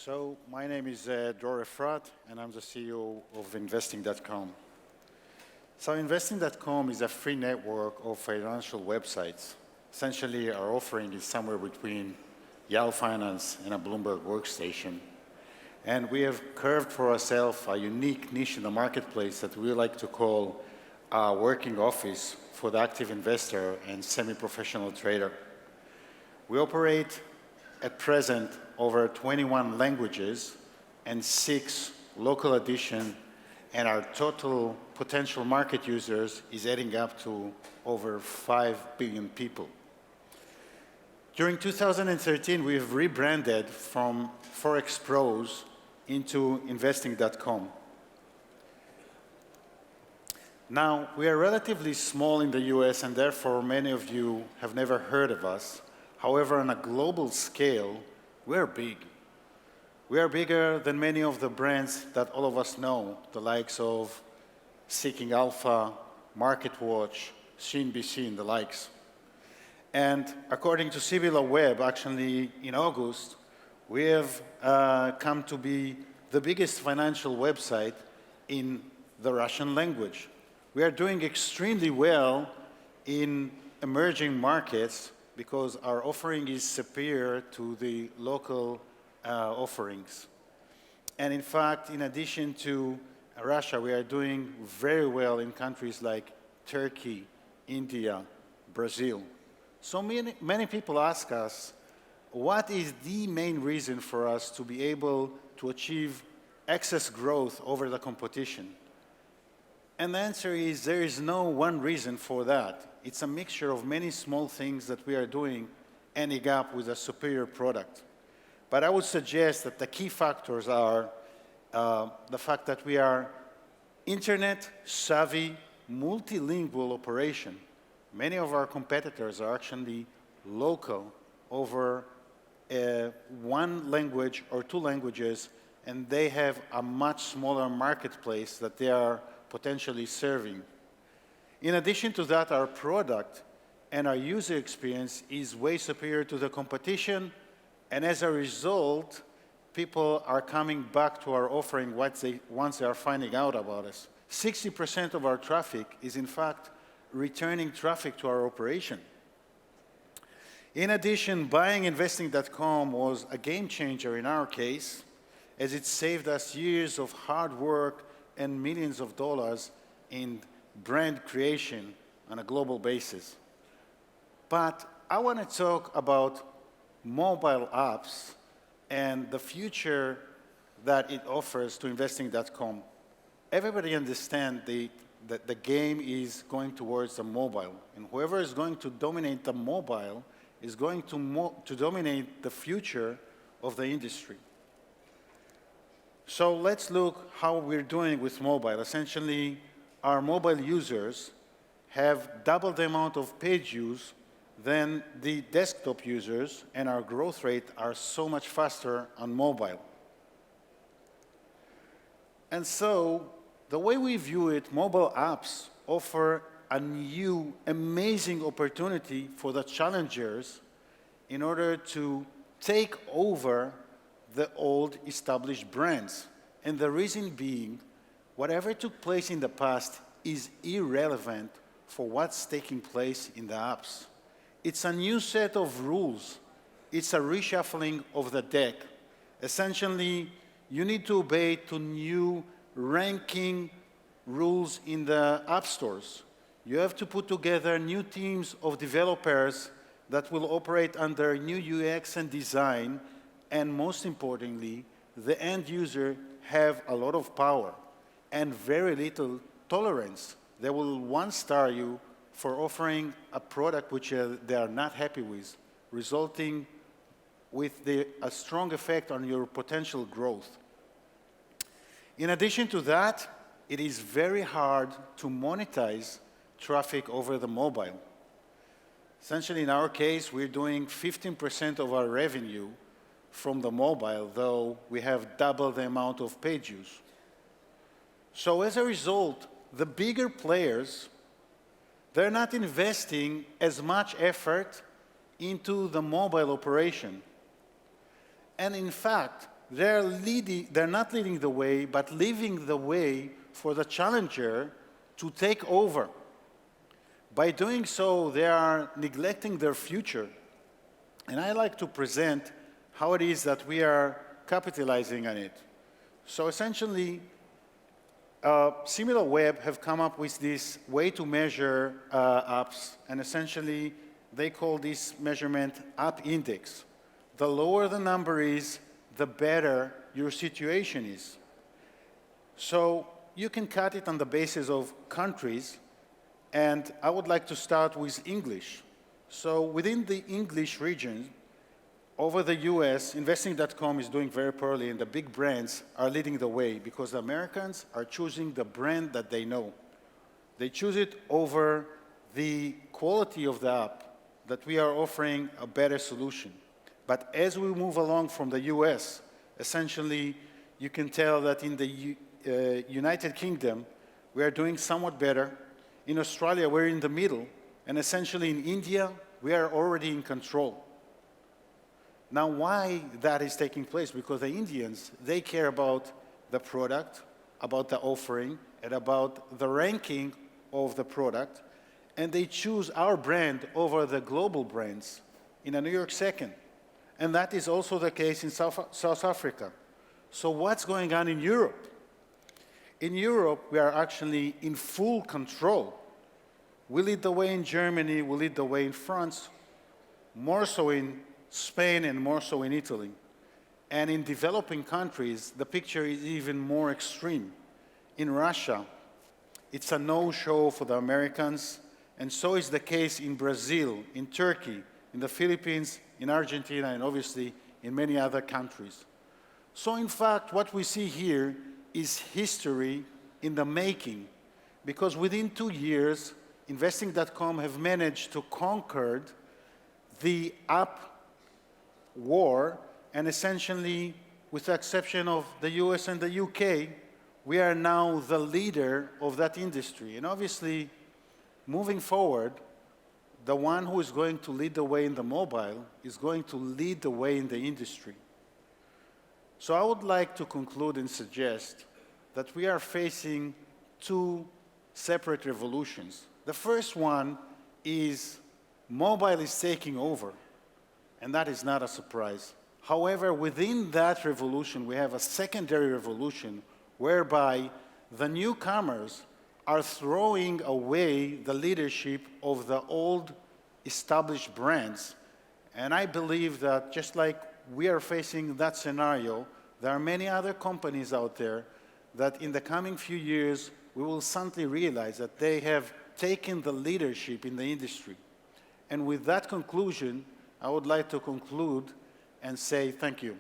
So my name is Dror Efrat, and I'm the CEO of Investing.com. So Investing.com is a free network of financial websites. Essentially, our offering is somewhere between Yahoo Finance and a Bloomberg workstation. And we have carved for ourselves a unique niche in the marketplace that we like to call a working office for the active investor and semi-professional trader. We operate at present over 21 languages and 6 local editions, and our total potential market users is adding up to over 5 billion people. During 2013, we have rebranded from Forex Pros into Investing.com. Now, we are relatively small in the US, and therefore many of you have never heard of us. However, on a global scale, we're big. We are bigger than many of the brands that all of us know, the likes of Seeking Alpha, MarketWatch, CNBC, and the likes. And according to Web, actually in August, we have come to be the biggest financial website in the Russian language. We are doing extremely well in emerging markets because our offering is superior to the local offerings. And in fact, in addition to Russia, we are doing very well in countries like Turkey, India, Brazil. So many people ask us, what is the main reason for us to be able to achieve excess growth over the competition? And the answer is there is no one reason for that. It's a mixture of many small things that we are doing, ending up with a superior product. But I would suggest that the key factors are the fact that we are internet-savvy, multilingual operation. Many of our competitors are actually local over one language or 2 languages, and they have a much smaller marketplace that they are potentially serving. In addition to that, our product and our user experience is way superior to the competition, and as a result, people are coming back to our offering once they are finding out about us. 60% of our traffic is, in fact, returning traffic to our operation. In addition, buying Investing.com was a game changer in our case, as it saved us years of hard work and millions of dollars in brand creation on a global basis. But I want to talk about mobile apps and the future that it offers to Investing.com. Everybody understands that the game is going towards the mobile, and whoever is going to dominate the mobile is going to dominate the future of the industry. So let's look how we're doing with mobile. Essentially, our mobile users have double the amount of page views than the desktop users, and our growth rate are so much faster on mobile. And so the way we view it, mobile apps offer a new, amazing opportunity for the challengers in order to take over the old established brands. And the reason being, whatever took place in the past is irrelevant for what's taking place in the apps. It's a new set of rules. It's a reshuffling of the deck. Essentially, you need to obey to new ranking rules in the app stores. You have to put together new teams of developers that will operate under new UX and design, and most importantly, the end user have a lot of power and very little tolerance. They will one-star you for offering a product which they are not happy with, resulting with a strong effect on your potential growth. In addition to that, it is very hard to monetize traffic over the mobile. Essentially, in our case, we're doing 15% of our revenue from the mobile, though we have double the amount of page views. So as a result, the bigger players, they're not investing as much effort into the mobile operation. And in fact, they're not leading the way, but leaving the way for the challenger to take over. By doing so, they are neglecting their future. And I like to present how it is that we are capitalizing on it. So essentially, SimilarWeb have come up with this way to measure apps, and essentially they call this measurement app index. The lower the number is, the better your situation is. So you can cut it on the basis of countries, and I would like to start with English. So within the English region, over the US, investing.com is doing very poorly, and the big brands are leading the way because the Americans are choosing the brand that they know. They choose it over the quality of the app, that we are offering a better solution. But as we move along from the US, essentially, you can tell that in the United Kingdom, we are doing somewhat better. In Australia, we're in the middle. And essentially in India, we are already in control. Now, why that is taking place? Because the Indians, they care about the product, about the offering, and about the ranking of the product, and they choose our brand over the global brands in a New York second. And that is also the case in South Africa. So what's going on in Europe? In Europe, we are actually in full control. We lead the way in Germany, we lead the way in France, more so in Spain and more so in Italy. And in developing countries, the picture is even more extreme. In Russia, it's a no-show for the Americans, and so is the case in Brazil, in Turkey, in the Philippines, in Argentina, and obviously in many other countries. So in fact, what we see here is history in the making, because within 2 years, investing.com have managed to conquer the app war, and essentially, with the exception of the US and the UK, we are now the leader of that industry. And obviously, moving forward, the one who is going to lead the way in the mobile is going to lead the way in the industry. So I would like to conclude and suggest that we are facing two separate revolutions. The first one is mobile is taking over, and that is not a surprise. However, within that revolution, we have a secondary revolution whereby the newcomers are throwing away the leadership of the old established brands. And I believe that just like we are facing that scenario, there are many other companies out there that in the coming few years, we will suddenly realize that they have taken the leadership in the industry. And with that conclusion, I would like to conclude and say thank you.